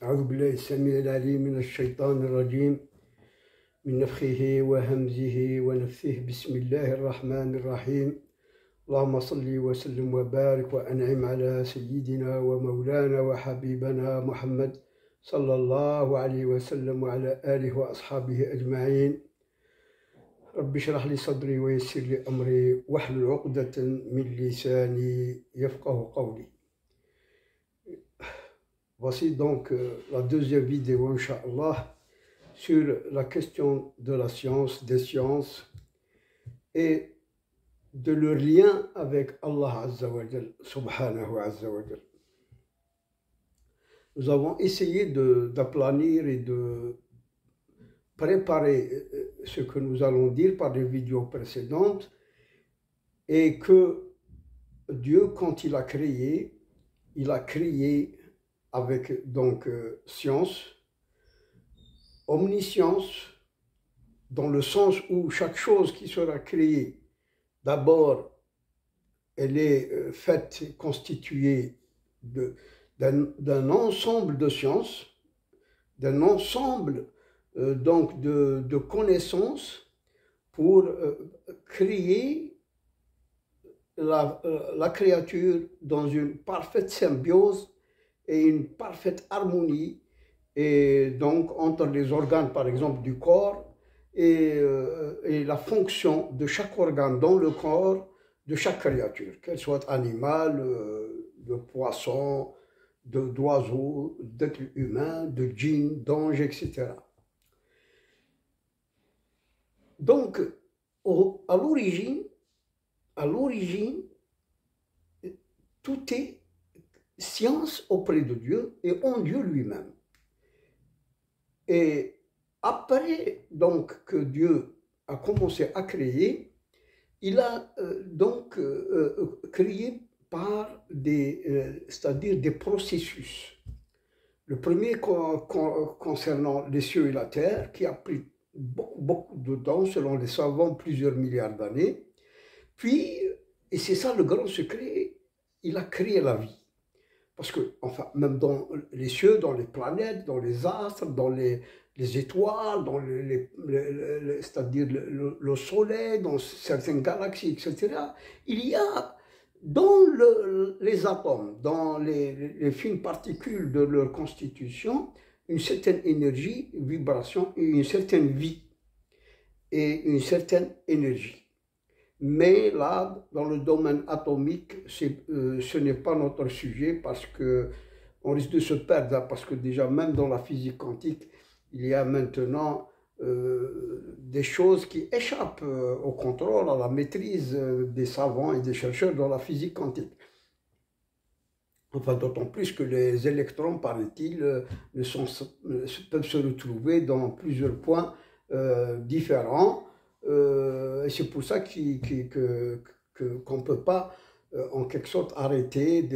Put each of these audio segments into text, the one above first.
أعوذ بالله السميع العليم من الشيطان الرجيم من نفخه وهمزه ونفثه بسم الله الرحمن الرحيم اللهم صل وسلم وبارك وأنعم على سيدنا ومولانا وحبيبنا محمد صلى الله عليه وسلم وعلى آله وأصحابه أجمعين. رب اشرح لي صدري ويسر لي أمري واحلل عقدة من لساني يفقه قولي. Voici donc la deuxième vidéo, Inch'Allah, sur la question de la science, des sciences et de leur lien avec Allah Azza wa Jal, Subhanahu Azza wa Jal. Nous avons essayé d'aplanir et de préparer ce que nous allons dire par des vidéos précédentes, et que Dieu, quand il a créé avec donc science, omniscience, dans le sens où chaque chose qui sera créée, d'abord, elle est faite, constituée d'un ensemble de sciences, d'un ensemble donc de connaissances pour créer la créature dans une parfaite symbiose et une parfaite harmonie, et donc entre les organes par exemple du corps et la fonction de chaque organe dans le corps de chaque créature, qu'elle soit animale, de poisson, d'oiseau, d'être humain, de djinn, d'ange, etc. Donc, à l'origine, tout est science auprès de Dieu et en Dieu lui-même. Et après donc que Dieu a commencé à créer, il a donc créé par c'est-à-dire des processus. Le premier concernant les cieux et la terre, qui a pris beaucoup de temps, selon les savants, plusieurs milliards d'années. Puis, et c'est ça le grand secret, il a créé la vie. Parce que, enfin, même dans les cieux, dans les planètes, dans les astres, dans les étoiles, dans c'est-à-dire le soleil, dans certaines galaxies, etc., il y a dans les atomes, dans les fines particules de leur constitution, une certaine énergie, vibration, et une certaine vie, et une certaine énergie. Mais là, dans le domaine atomique, ce n'est pas notre sujet, parce qu'on risque de se perdre, parce que déjà, même dans la physique quantique, il y a maintenant des choses qui échappent au contrôle, à la maîtrise des savants et des chercheurs dans la physique quantique. Enfin, d'autant plus que les électrons, paraît-il, peuvent se retrouver dans plusieurs points différents. Et c'est pour ça qu'on ne peut pas, en quelque sorte, arrêter,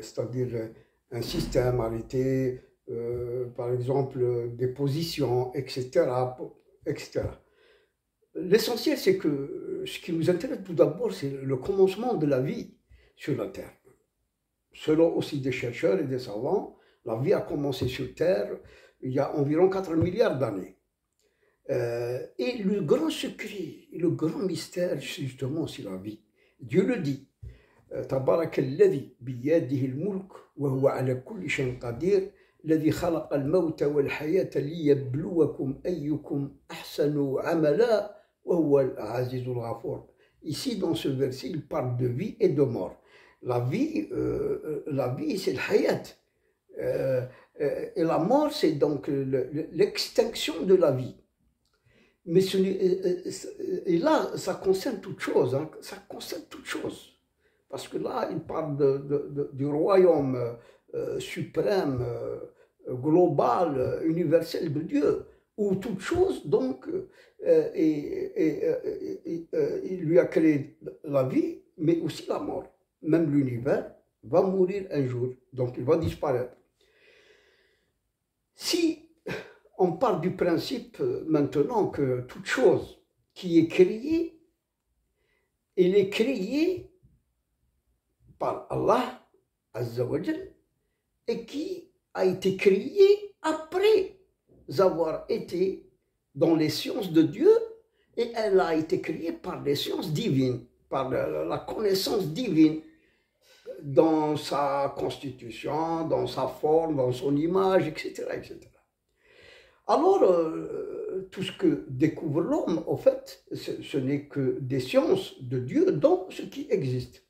c'est-à-dire un système, arrêter, par exemple, des positions, etc. etc. L'essentiel, c'est que ce qui nous intéresse tout d'abord, c'est le commencement de la vie sur la Terre. Selon aussi des chercheurs et des savants, la vie a commencé sur Terre il y a environ 4 milliards d'années. Et le grand secret, le grand mystère, justement, c'est la vie. Dieu le dit. تبارك الذي بيده الملك وهو على كل شيء قدير الذي خلق الموت والحياة ليبلوكم أيكم أحسن عملا وهو العزيز الغفور. Ici, dans ce verset, il parle de vie et de mort. La vie, c'est le hayat. Et la mort, c'est donc l'extinction de la vie. Mais et là, ça concerne toute chose, hein, ça concerne toute chose. Parce que là, il parle du royaume suprême, global, universel de Dieu, où toute chose, donc, il lui a créé la vie, mais aussi la mort. Même l'univers va mourir un jour, donc il va disparaître. Si on parle du principe maintenant que toute chose qui est créée, elle est créée par Allah Azza wa Jal, et qui a été créée après avoir été dans les sciences de Dieu, et elle a été créée par les sciences divines, par la connaissance divine, dans sa constitution, dans sa forme, dans son image, etc. etc. Alors, tout ce que découvre l'homme, en fait, ce n'est que des sciences de Dieu dans ce qui existe,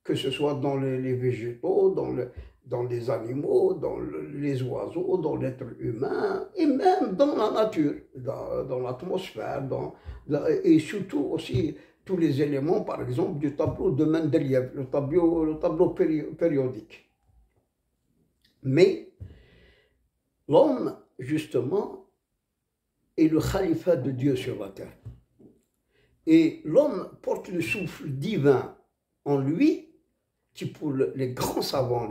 que ce soit dans les végétaux, dans les animaux, dans les oiseaux, dans l'être humain, et même dans la nature, dans l'atmosphère, et surtout aussi tous les éléments, par exemple, du tableau de Mendeleïev, le tableau périodique. Mais l'homme, justement, est le khalifa de Dieu sur la terre. Et l'homme porte le souffle divin en lui, qui pour les grands savants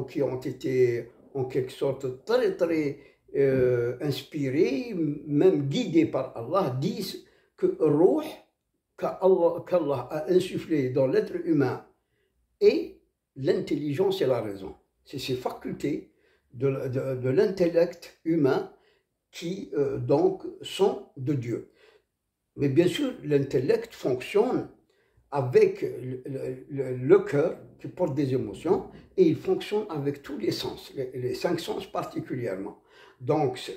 qui ont été en quelque sorte très inspirés, même guidés par Allah, disent que Ruh, qu'Allah a insufflé dans l'être humain, et l'intelligence et la raison. C'est ces facultés de l'intellect humain qui donc sont de Dieu. Mais bien sûr, l'intellect fonctionne avec le cœur qui porte des émotions, et il fonctionne avec tous les sens, les 5 sens particulièrement. Donc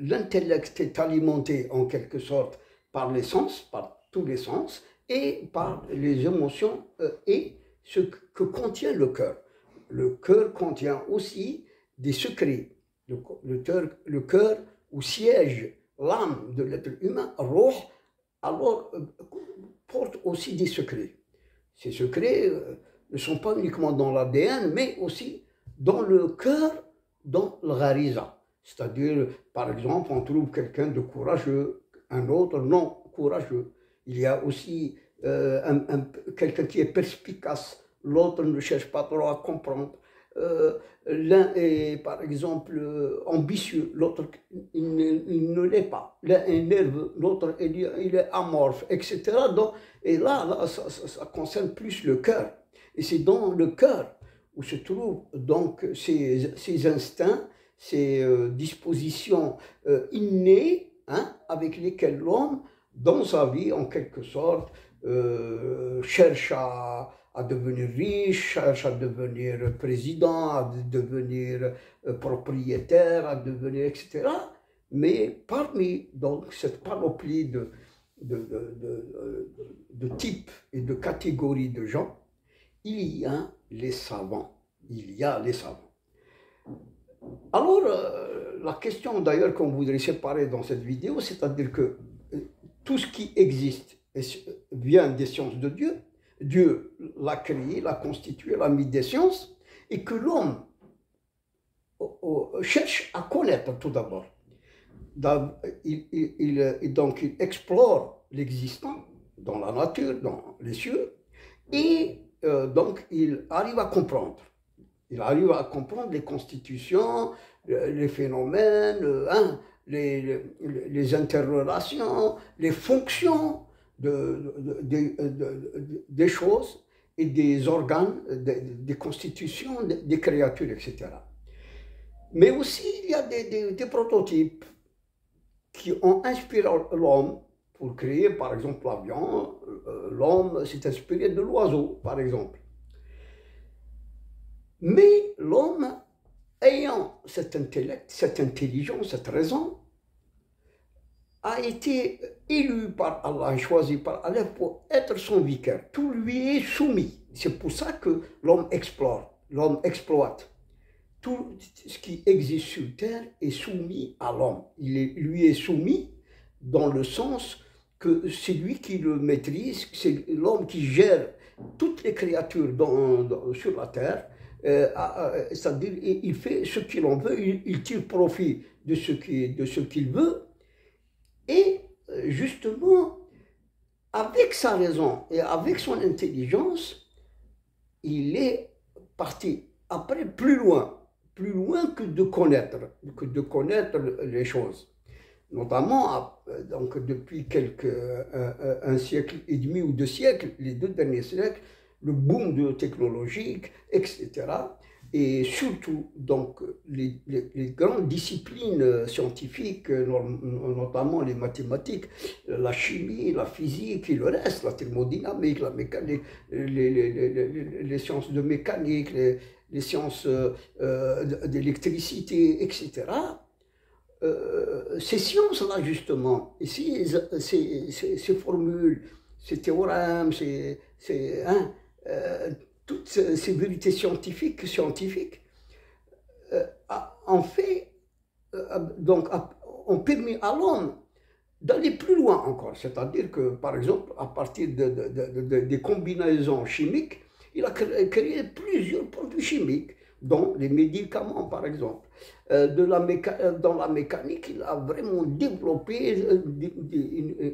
l'intellect est alimenté en quelque sorte par les sens, par tous les sens, et par les émotions et ce que contient le cœur. Le cœur contient aussi des secrets. Le cœur où siège l'âme de l'être humain, Ruh, alors porte aussi des secrets. Ces secrets ne sont pas uniquement dans l'ADN, mais aussi dans le cœur, dans le ghariza. C'est-à-dire, par exemple, on trouve quelqu'un de courageux, un autre non courageux. Il y a aussi quelqu'un qui est perspicace, l'autre ne cherche pas trop à comprendre. L'un est par exemple ambitieux, l'autre il ne l'est pas. L'un est nerveux, l'autre il est amorphe, etc. Donc, et là ça concerne plus le cœur. Et c'est dans le cœur où se trouvent donc ces instincts, ces dispositions innées, hein, avec lesquelles l'homme, dans sa vie, en quelque sorte, cherche à devenir riche, cherche à devenir président, à devenir propriétaire, à devenir, etc. Mais parmi donc, cette panoplie de types et de catégories de gens, il y a les savants. Il y a les savants. Alors, la question d'ailleurs qu'on voudrait séparer dans cette vidéo, c'est-à-dire que tout ce qui existe vient des sciences de Dieu. Dieu l'a créé, l'a constitué, l'a mis des sciences, et que l'homme cherche à connaître tout d'abord. Donc il explore l'existant dans la nature, dans les cieux, et donc il arrive à comprendre. Il arrive à comprendre les constitutions, les phénomènes, hein, les interrelations, les fonctions des choses et des organes, des constitutions, des créatures, etc. Mais aussi, il y a des prototypes qui ont inspiré l'homme pour créer, par exemple, l'avion. L'homme s'est inspiré de l'oiseau, par exemple. Mais l'homme, ayant cet intellect, cette intelligence, cette raison, a été élu par Allah, choisi par Allah pour être son vicaire. Tout lui est soumis. C'est pour ça que l'homme explore, l'homme exploite. Tout ce qui existe sur terre est soumis à l'homme. Lui est soumis dans le sens que c'est lui qui le maîtrise, c'est l'homme qui gère toutes les créatures sur la terre. C'est-à-dire il fait ce qu'il en veut, il tire profit de ce qu'il veut, et justement avec sa raison et avec son intelligence, il est parti après plus loin que de connaître les choses. Notamment donc depuis un siècle et demi ou 2 siècles, les 2 derniers siècles, le boom technologique, etc., et surtout donc les grandes disciplines scientifiques, notamment les mathématiques, la chimie, la physique et le reste, la thermodynamique, la mécanique, les sciences de mécanique, les sciences d'électricité, etc. Ces sciences-là, justement, et ces formules, ces théorèmes, hein, toutes ces vérités scientifiques ont fait, donc, ont permis à l'homme d'aller plus loin encore. C'est-à-dire que, par exemple, à partir des combinaisons chimiques, il a créé plusieurs produits chimiques, dont les médicaments, par exemple. Dans la mécanique, il a vraiment développé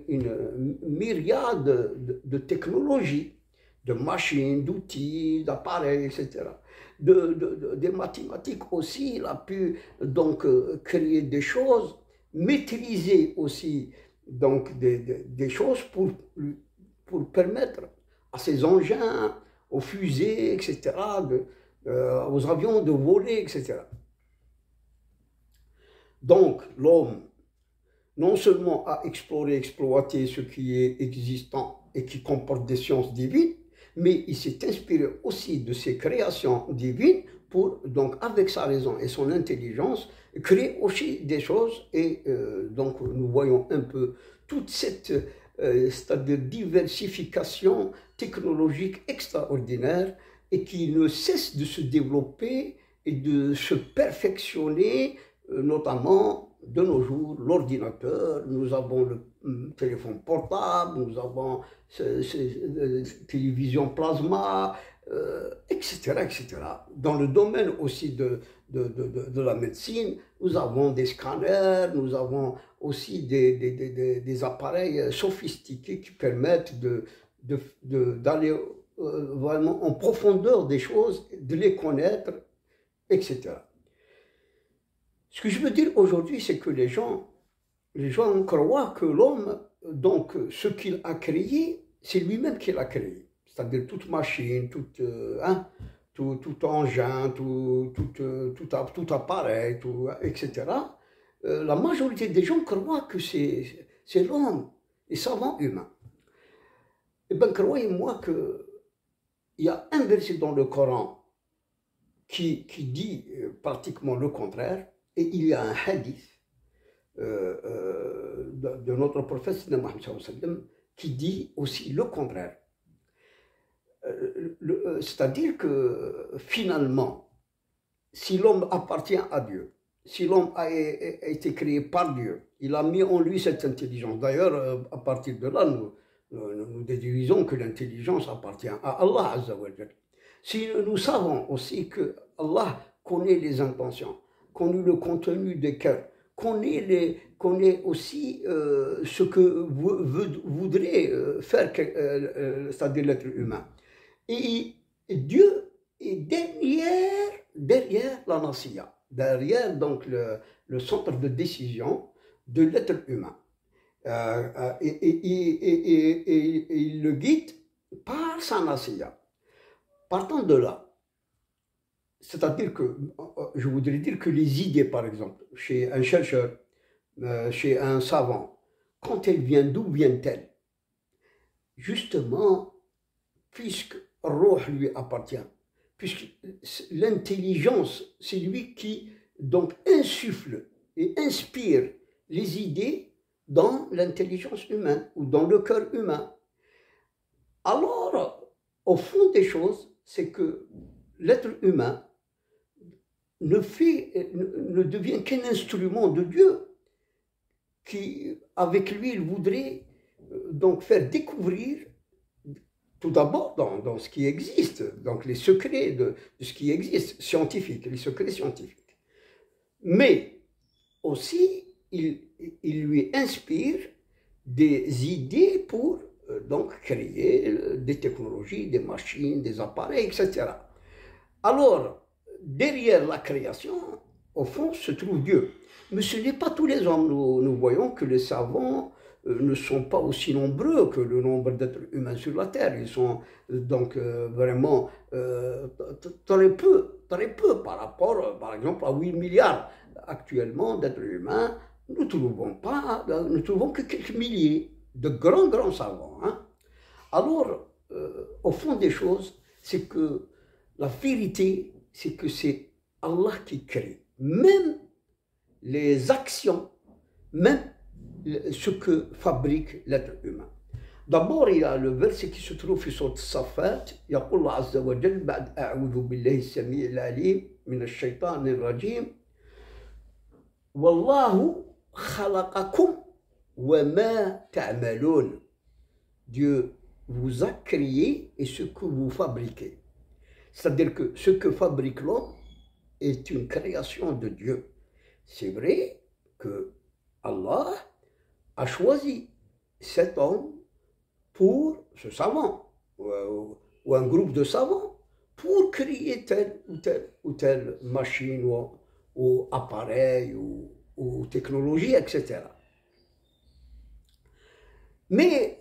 une myriade de technologies, de machines, d'outils, d'appareils, etc. Des mathématiques aussi, il a pu donc créer des choses, maîtriser aussi donc des choses pour permettre à ces engins, aux fusées, etc., aux avions de voler, etc. Donc l'homme, non seulement a exploré, exploité ce qui est existant et qui comporte des sciences divines, mais il s'est inspiré aussi de ces créations divines pour, donc, avec sa raison et son intelligence, créer aussi des choses. Et donc, nous voyons un peu toute cette c'est-à-dire diversification technologique extraordinaire et qui ne cesse de se développer et de se perfectionner, notamment de nos jours, l'ordinateur, nous avons le téléphone portable, nous avons télévision plasma, etc., etc. Dans le domaine aussi de la médecine, nous avons des scanners, nous avons aussi des appareils sophistiqués qui permettent d'aller vraiment en profondeur des choses, de les connaître, etc. Ce que je veux dire aujourd'hui, c'est que les gens croient que l'homme, donc ce qu'il a créé, c'est lui-même qui l'a créé. C'est-à-dire toute machine, tout engin, tout appareil, etc. La majorité des gens croient que c'est l'homme, les savants humains. Eh bien, croyez-moi qu'il y a un verset dans le Coran qui dit pratiquement le contraire, et il y a un hadith de notre prophète qui dit aussi le contraire. C'est-à-dire que finalement, si l'homme appartient à Dieu, si l'homme a été créé par Dieu, il a mis en lui cette intelligence. D'ailleurs, à partir de là, nous déduisons que l'intelligence appartient à Allah Azza wa Jal. Si nous savons aussi que Allah connaît les intentions, connaît le contenu des cœurs, connaît aussi ce que voudrait faire, c'est-à-dire l'être humain. Et Dieu est derrière la nasiya, derrière donc le centre de décision de l'être humain. Et il le guide par sa nasiya. Partant de là, c'est-à-dire que, je voudrais dire que les idées, par exemple, chez un chercheur, chez un savant, quand elles viennent, d'où viennent-elles? Justement, puisque Ruh lui appartient, puisque l'intelligence, c'est lui qui donc insuffle et inspire les idées dans l'intelligence humaine ou dans le cœur humain. Alors, au fond des choses, c'est que l'être humain ne devient qu'un instrument de Dieu qui, avec lui, il voudrait donc faire découvrir tout d'abord dans ce qui existe, donc les secrets de ce qui existe, scientifique, les secrets scientifiques. Mais aussi, il lui inspire des idées pour donc créer des technologies, des machines, des appareils, etc. Alors, derrière la création, au fond, se trouve Dieu. Mais ce n'est pas tous les hommes. Nous voyons que les savants ne sont pas aussi nombreux que le nombre d'êtres humains sur la Terre. Ils sont donc vraiment très peu par rapport, par exemple, à 8 milliards actuellement d'êtres humains. Nous ne trouvons que quelques milliers de grands savants. Hein. Alors, au fond des choses, c'est que la vérité, c'est que c'est Allah qui crée. Même les actions, même ce que fabrique l'être humain. D'abord, il y a le verset qui se trouve sur sourate Safat, يقول الله عز وجل بعد أعوذ بالله السميع العليم من الشيطان الرجيم والله خلقكم وما تعملون. Dieu vous a créé et ce que vous fabriquez. C'est-à-dire que ce que fabrique l'homme est une création de Dieu. C'est vrai que Allah a choisi cet homme pour ce savant, ou un groupe de savants, pour créer telle ou telle machine ou appareil ou technologie, etc. Mais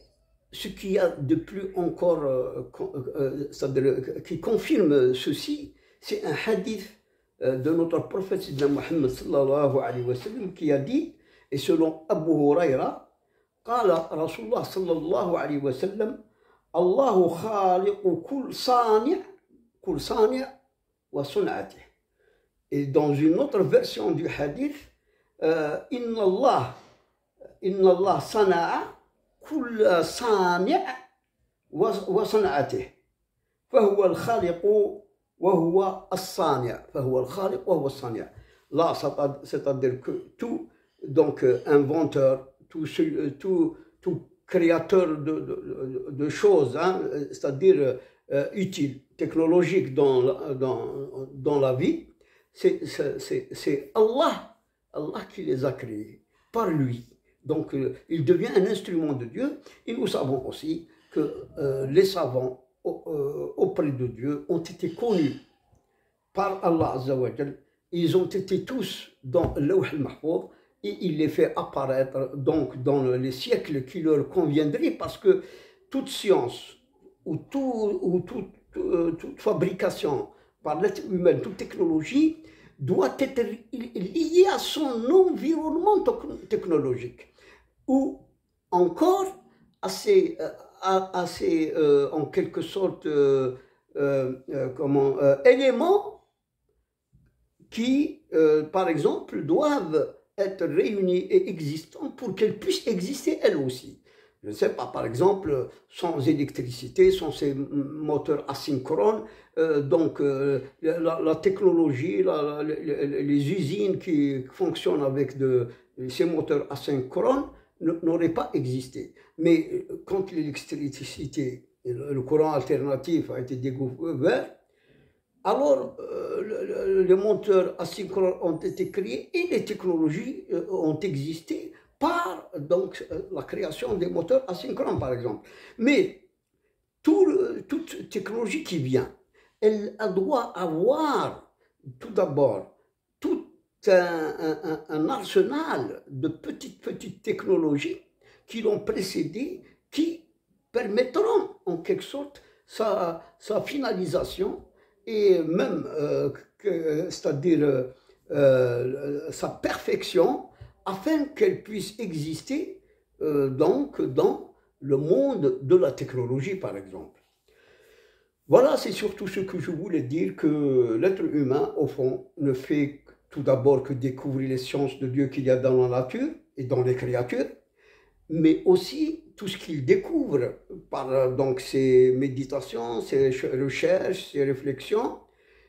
ce qu'il y a de plus encore, qui confirme ceci, c'est un hadith de notre prophète Mohammed sallallahu alayhi wa sallam qui a dit, et selon Abu Huraira, قال رسول الله صلى الله عليه وسلم الله خالق كل صانع وصنعته. Et dans une autre version du hadith, إن الله صنع كل صانع وصنعته فهو الخالق وهو الصانع فهو الخالق وهو الصانع. Là, c'est-à-dire que tout donc inventeur, tout créateur de choses, hein, c'est-à-dire utiles, technologiques dans la vie, c'est Allah qui les a créés, par lui. Donc il devient un instrument de Dieu, et nous savons aussi que les savants auprès de Dieu ont été connus par Allah Azza wa Jal. Ils ont été tous dans l'Awh al-Mahfouz, et il les fait apparaître donc dans les siècles qui leur conviendraient, parce que toute science ou toute fabrication par l'être humain, toute technologie doit être liée à son environnement technologique, ou encore à ses en quelque sorte éléments qui, par exemple, doivent être réunies et existantes pour qu'elles puissent exister elles aussi. Je ne sais pas, par exemple, sans électricité, sans ces moteurs asynchrones, la technologie, les usines qui fonctionnent avec ces moteurs asynchrones n'auraient pas existé. Mais quand l'électricité, le courant alternatif a été découvert, alors les moteurs asynchrones ont été créés et les technologies ont existé par donc, la création des moteurs asynchrones, par exemple. Mais toute technologie qui vient, elle doit avoir tout d'abord tout un arsenal de petites technologies qui l'ont précédé, qui permettront en quelque sorte sa finalisation, et même, c'est-à-dire sa perfection, afin qu'elle puisse exister donc dans le monde de la technologie, par exemple. Voilà, c'est surtout ce que je voulais dire, que l'être humain, au fond, ne fait tout d'abord que découvrir les sciences de Dieu qu'il y a dans la nature et dans les créatures, mais aussi tout ce qu'il découvre par donc ses méditations, ses recherches, ses réflexions,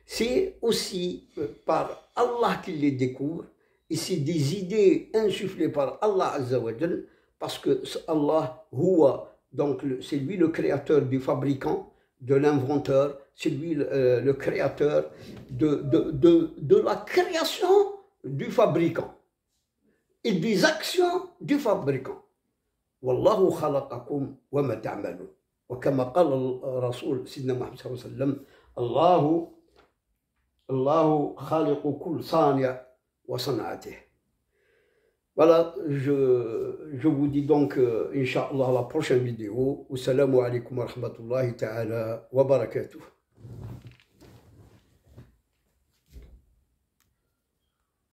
c'est aussi par Allah qu'il les découvre, et c'est des idées insufflées par Allah Azza wa Jal, parce que Allah, donc c'est lui le créateur du fabricant, de l'inventeur, c'est lui le créateur de la création du fabricant et des actions du fabricant. والله خلقكم وما تعملون وكما قال الرسول سيدنا محمد صلى الله عليه وسلم الله خالق كل صانع وصنعته. Voilà, je vous dis donc, Inch'Allah, à la prochaine vidéo. Wassalamu alaikum wa rahmatullahi ta'ala wa barakatuh.